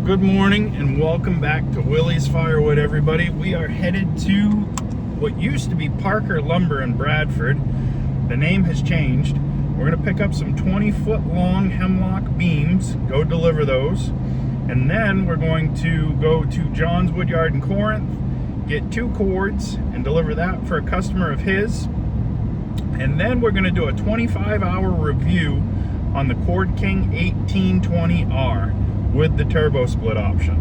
Good morning and welcome back to Willie's Firewood, everybody. We are headed to what used to be Parker Lumber in Bradford. The name has changed. We're going to pick up some 20-foot long hemlock beams, go deliver those, and then we're going to go to John's Woodyard in Corinth, get 2 cords and deliver that for a customer of his. And then we're going to do a 25-hour review on the Cordking 1820R with the turbo split option.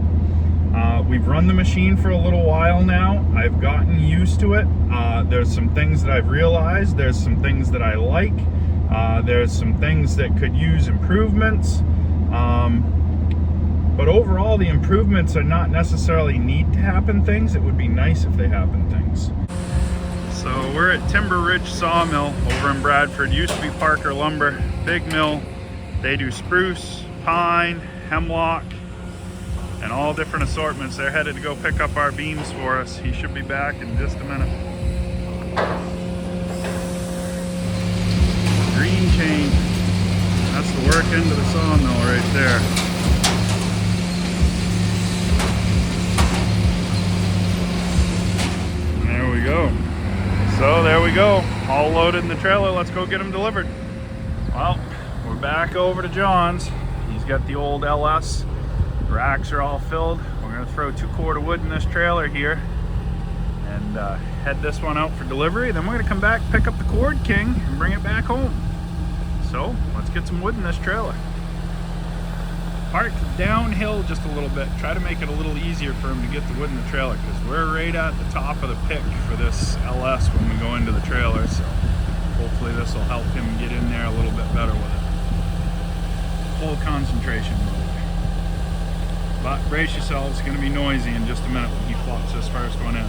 We've run the machine for a little while now. I've gotten used to it. There's some things that I've realized. There's some things that I like. There's some things that could use improvements. But overall, the improvements are not necessarily need to happen things. It would be nice if they happen things. So we're at Timber Ridge Sawmill over in Bradford. Used to be Parker Lumber, big mill. They do spruce, pine, hemlock, and all different assortments. They're headed to go pick up our beams for us. He should be back in just a minute. Green chain. That's the work end of the sawmill right there. There we go. So there we go, all loaded in the trailer. Let's go get them delivered. Well, we're back over to John's. He's got the old LS. The racks are all filled. We're gonna throw 2 cord of wood in this trailer here and head this one out for delivery. Then we're gonna come back, pick up the Cordking and bring it back home. So let's get some wood in this trailer. Park downhill just a little bit. Try to make it a little easier for him to get the wood in the trailer because we're right at the top of the pick for this LS when we go into the trailer. So hopefully this will help him get in there a little bit better with it. Full concentration mode. But brace yourselves, it's going to be noisy in just a minute when he plops this first one in.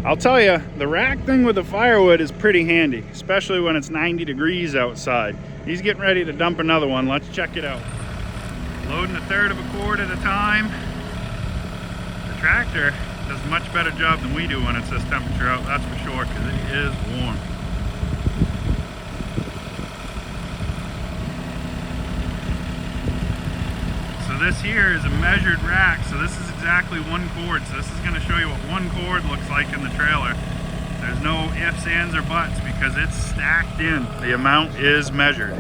I'll tell you, the rack thing with the firewood is pretty handy, especially when it's 90 degrees outside. He's getting ready to dump another one. Let's check it out. Loading 1/3 of a cord at a time. The tractor does a much better job than we do when it's this temperature out, that's for sure, because it is warm. So this here is a measured rack, so this is exactly 1 cord. So this is going to show you what 1 cord looks like in the trailer. There's no ifs, ands, or buts because it's stacked in. The amount is measured.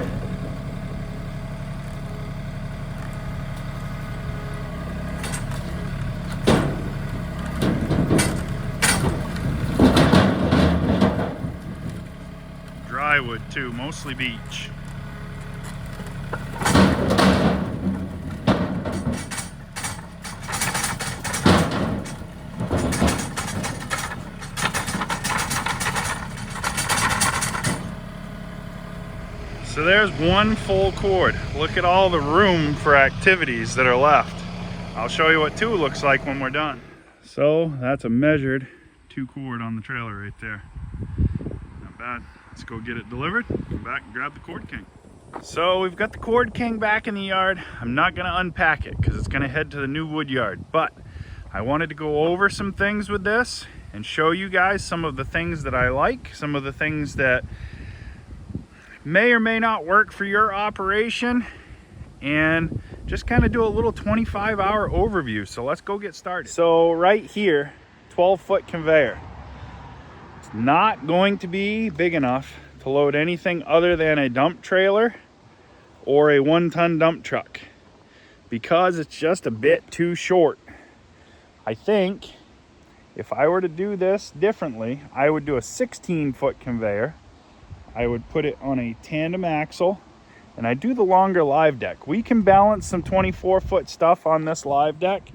Drywood too, mostly beech. So there's 1 full cord. Look at all the room for activities that are left. I'll show you what 2 looks like when we're done. So that's a measured 2 cord on the trailer right there. Not bad. Let's go get it delivered, come back and grab the Cordking. So we've got the Cordking back in the yard. I'm not gonna unpack it because it's gonna head to the new wood yard, but I wanted to go over some things with this and show you guys some of the things that I like, some of the things that may or may not work for your operation, and just kind of do a little 25-hour overview. So let's go get started. So right here, 12-foot conveyor. It's not going to be big enough to load anything other than a dump trailer or a 1-ton dump truck because it's just a bit too short. I think if I were to do this differently, I would do a 16-foot conveyor. I would put it on a tandem axle, and I do the longer live deck. We can balance some 24-foot stuff on this live deck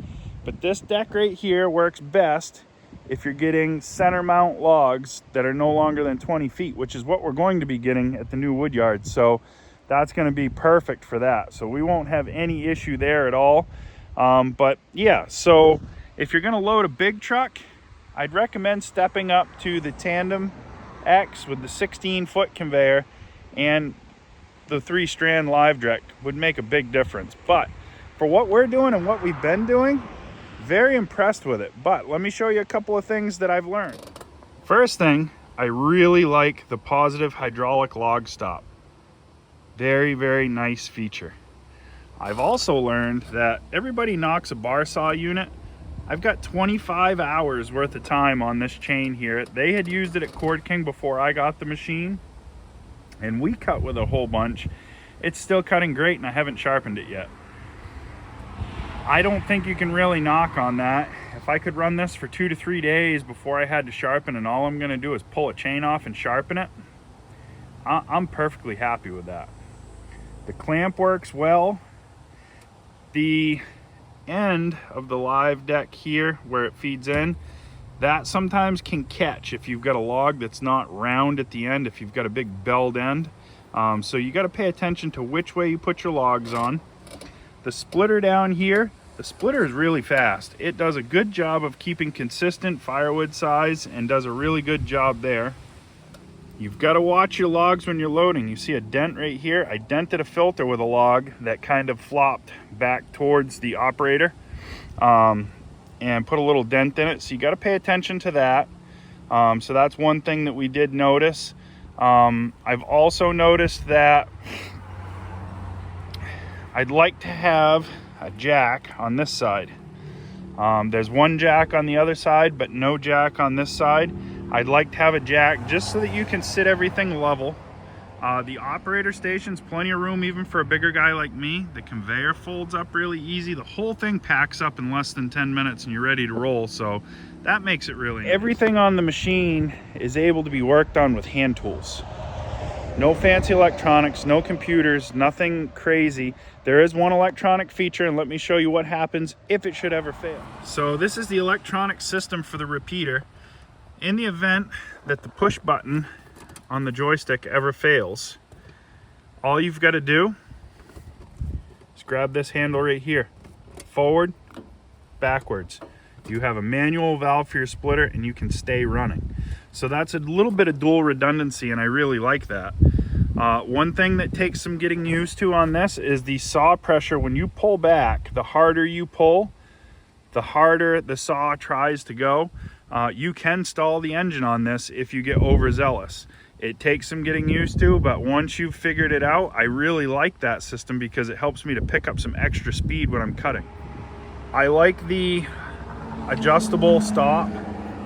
But this deck right here works best if you're getting center mount logs that are no longer than 20 feet, which is what we're going to be getting at the new wood yard. So that's going to be perfect for that. So we won't have any issue there at all. But yeah, so if you're going to load a big truck, I'd recommend stepping up to the Tandem X with the 16-foot conveyor, and the 3-strand live direct would make a big difference. But for what we're doing and what we've been doing, very impressed with it. But let me show you a couple of things that I've learned. First thing, I really like the positive hydraulic log stop. Very, very nice feature. I've also learned that everybody knocks a bar saw unit. I've got 25 hours worth of time on this chain here. They had used it at Cordking before I got the machine, and we cut with a whole bunch. It's still cutting great, and I haven't sharpened it yet. I don't think you can really knock on that. If I could run this for 2 to 3 days before I had to sharpen, and all I'm gonna do is pull a chain off and sharpen it, I'm perfectly happy with that. The clamp works well. The end of the live deck here where it feeds in, that sometimes can catch if you've got a log that's not round at the end, if you've got a big belled end. So you got to pay attention to which way you put your logs on. The splitter down here, the splitter is really fast. It does a good job of keeping consistent firewood size and does a really good job there. You've got to watch your logs when you're loading. You see a dent right here. I dented a filter with a log that kind of flopped back towards the operator and put a little dent in it. So you got to pay attention to that. So that's one thing that we did notice. I've also noticed that I'd like to have a jack on this side. There's one jack on the other side, but no jack on this side. I'd like to have a jack just so that you can sit everything level. The operator station's plenty of room even for a bigger guy like me. The conveyor folds up really easy. The whole thing packs up in less than 10 minutes and you're ready to roll. So that makes it really nice. Everything on the machine is able to be worked on with hand tools. No fancy electronics, no computers, nothing crazy. There is one electronic feature, and let me show you what happens if it should ever fail. So this is the electronic system for the repeater. In the event that the push button on the joystick ever fails, all you've got to do is grab this handle right here. Forward, backwards. You have a manual valve for your splitter and you can stay running. So that's a little bit of dual redundancy, and I really like that. One thing that takes some getting used to on this is the saw pressure. When you pull back, the harder you pull, the harder the saw tries to go. You can stall the engine on this if you get overzealous. It takes some getting used to, but once you've figured it out, I really like that system because it helps me to pick up some extra speed when I'm cutting. I like the adjustable stop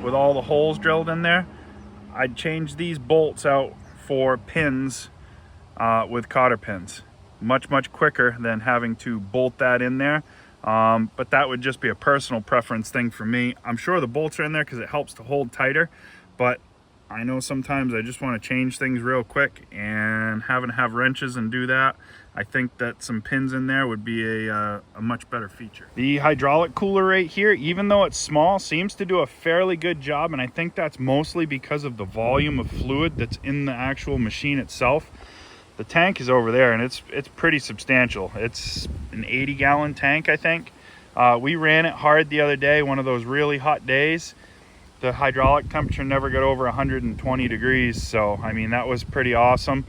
with all the holes drilled in there. I'd change these bolts out for pins with cotter pins. Much quicker than having to bolt that in there. But that would just be a personal preference thing for me. I'm sure the bolts are in there because it helps to hold tighter, but I know sometimes I just want to change things real quick, and having to have wrenches and do that, I think that some pins in there would be a much better feature. The hydraulic cooler right here, even though it's small, seems to do a fairly good job, and I think that's mostly because of the volume of fluid that's in the actual machine itself. The tank is over there, and it's pretty substantial. It's an 80-gallon tank, I think. We ran it hard the other day, one of those really hot days. The hydraulic temperature never got over 120 degrees, so I mean, that was pretty awesome.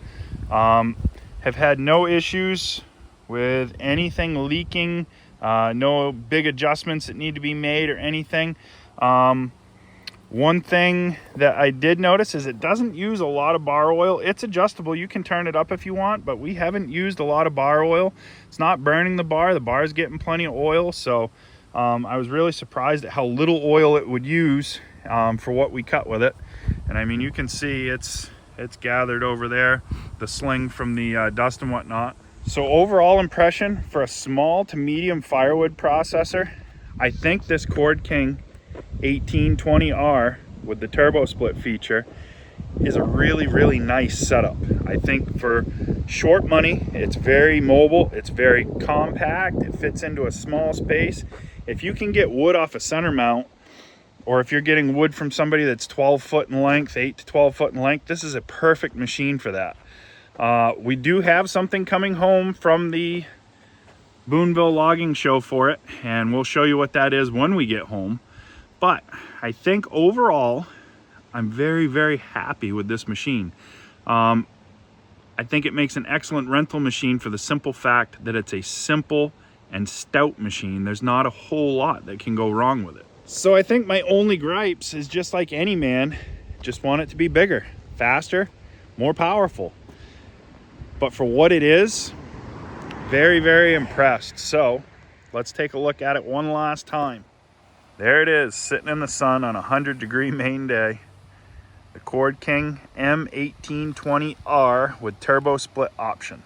Have had no issues with anything leaking, no big adjustments that need to be made or anything. One thing that I did notice is it doesn't use a lot of bar oil. It's adjustable, you can turn it up if you want, but we haven't used a lot of bar oil. It's not burning the bar's getting plenty of oil, so I was really surprised at how little oil it would use for what we cut with it. And I mean, you can see it's gathered over there, the sling from the dust and whatnot. So overall impression for a small to medium firewood processor, I think this Cordking 1820R with the turbo split feature is a really nice setup. I think for short money, it's very mobile, it's very compact, it fits into a small space. if you can get wood off a center mount, or if you're getting wood from somebody that's 12 foot in length, 8 to 12 foot in length, this is a perfect machine for that. We do have something coming home from the Boonville logging show for it, and we'll show you what that is when we get home. But I think overall, I'm very, very happy with this machine. I think it makes an excellent rental machine for the simple fact that it's a simple and stout machine. There's not a whole lot that can go wrong with it. So I think my only gripes is just like any man, just want it to be bigger, faster, more powerful. But for what it is, very, very impressed. So let's take a look at it one last time. There it is, sitting in the sun on a 100-degree Maine day. The Cordking M1820R with turbo split option.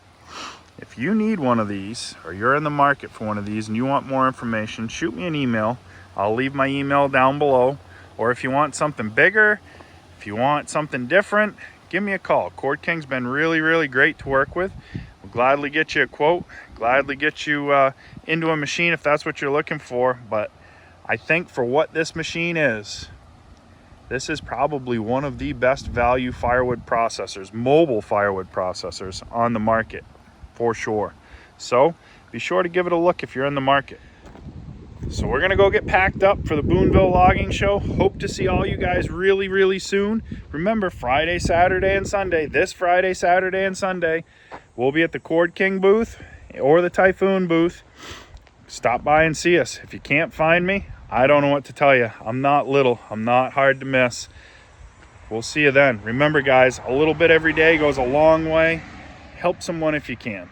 If you need one of these, or you're in the market for one of these and you want more information, shoot me an email. I'll leave my email down below. Or if you want something bigger, if you want something different, give me a call. Cordking's been really, really great to work with. We'll gladly get you a quote, gladly get you into a machine if that's what you're looking for. But I think for what this machine is, this is probably one of the best value firewood processors, mobile firewood processors on the market, for sure. So be sure to give it a look if you're in the market. So we're gonna go get packed up for the Boonville logging show. Hope to see all you guys really, really soon. Remember, Friday, Saturday, and Sunday, this Friday, Saturday, and Sunday, we'll be at the Cordking booth or the Typhoon booth. Stop by and see us. If you can't find me, I don't know what to tell you. I'm not little, I'm not hard to miss. We'll see you then. Remember guys, a little bit every day goes a long way. Help someone if you can.